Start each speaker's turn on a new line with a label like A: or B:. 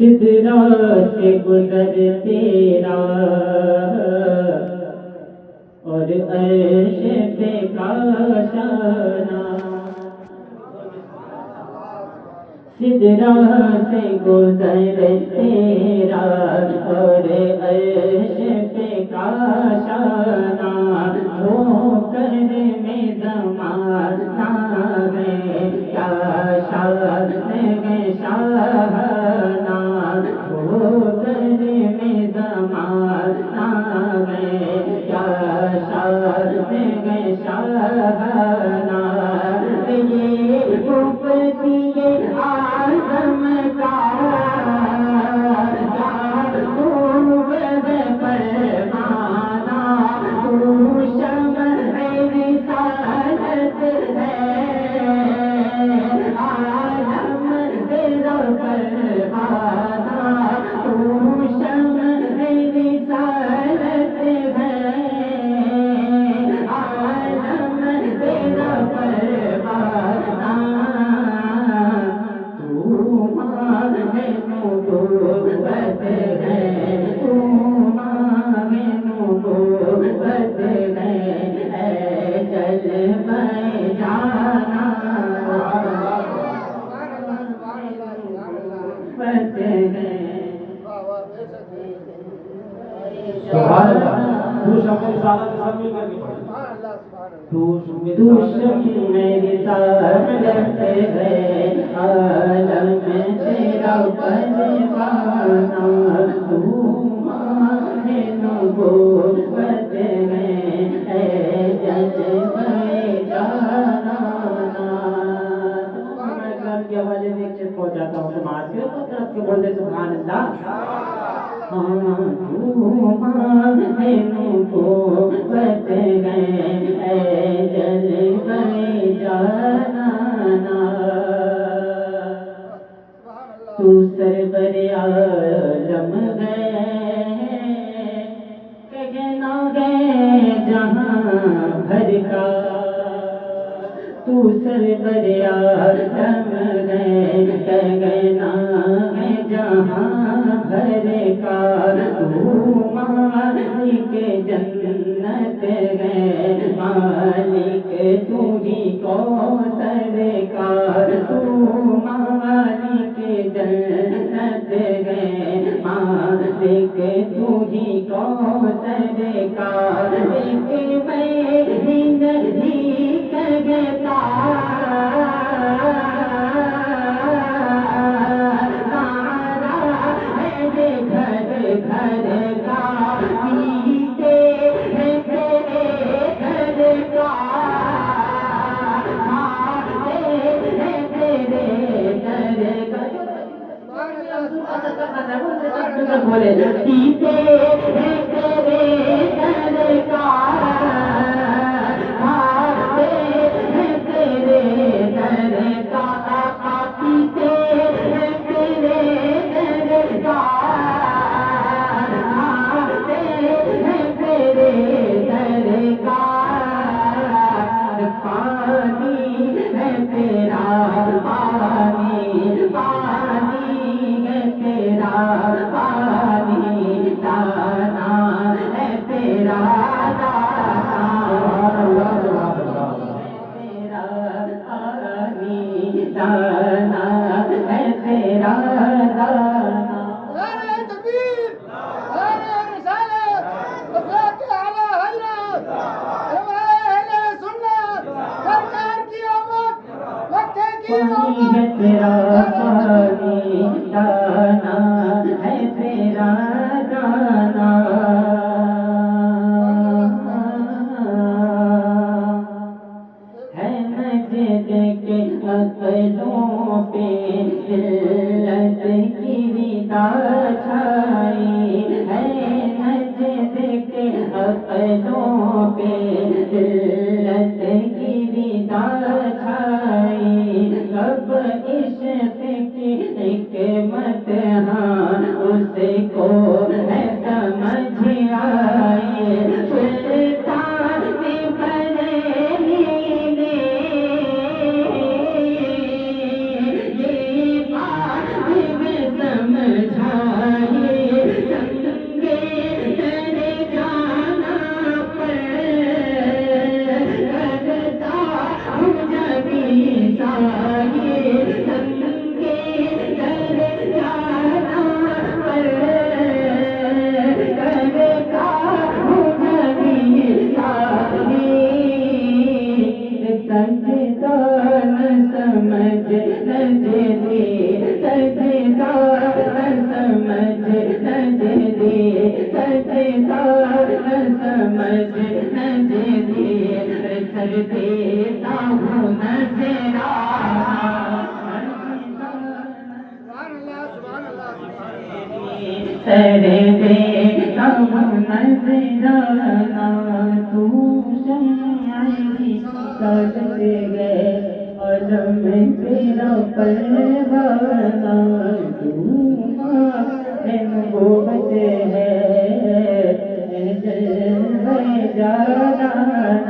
A: سدرا سے گزر تیرا اور عرش پہ کاشانہ، سدرا سے گزر تیرا اور عرش پہ کاشانہ، ہو کر میں زمانہ میں کیا شان ہے شاہانہ، ہو کر میں زمانہ میں کیا شان ہے شاہانہ، یہ مفتی اعظم کا خوب فرمانا، تو شمع رسالت ہے، عالم تیرا پروانہ، تو شمع رسالت ہے، عالم تیرا پروانہ، تو ماہ نبوت ہے، تو ماہ نبوت ہے، اے جلوہ جانا نبوت ہے۔
B: سبحان اللہ۔ تو شمع رسالت سب مل کر کے پڑھیں۔ تو شمع
A: رسالت ہے، عالم تیرا پروانہ، تو ماہ نبوت ہے، اے جلوہ جانا۔ میں گھر کے حوالے سے ایک چیز پہنچاتا ہوں سماج کے طرف کے بولتے سبحان اللہ۔ ہاں تو ماہ نبوت ہے، اے جلوہ جانا، تو سرور عالم ہے، کہنا ہے جہاں بھر کا، تو سرور عالم ہے، کہنا ہے جہاں بھر کا، تو مالک جنت ہے، مالک تو ہی کوثر کا، تو مالک جنت ہے، مالک تو ہی کوثر کا، ایک میں نہیں کہتا بولے پیتے ہیں تیرے در کا، کھاتے ہیں تیرے در کا، پیتے ہیں تیرے در کا، کھاتے ہیں تیرے در کا، پانی ہے تیرا پانی، پانی ہے تیرا پانی، دانا ہے تیرا دانا، تیرا پانی دانا ہے تیرا دانا۔
C: نعرہ تکبیر، نعرہ رسالت، وفات اعلی حضرت علماء اہل سنت، سرکار کی آمد، مکے کی
A: پانی ہے
C: آمد،
A: تیرا پانی دانا ہے تیرا دانا، ہے مجد کے عقلوں پہ ذلت کی ردا چھائی، ہے مجد کے عقلوں پہ ذلت کی ردا چھائی، کب عشق کی حکمت ہاں اس کو ہے سمجھ آئی، سلطان بریلی نے یہ بات میں سمجھ سمجھ نظر کر دیتا ہوں نظرانہ سر دیتا ہوں نظرانہ تو شمعی کر گئے عالم تیرا پروانہ نبوت ہے جانا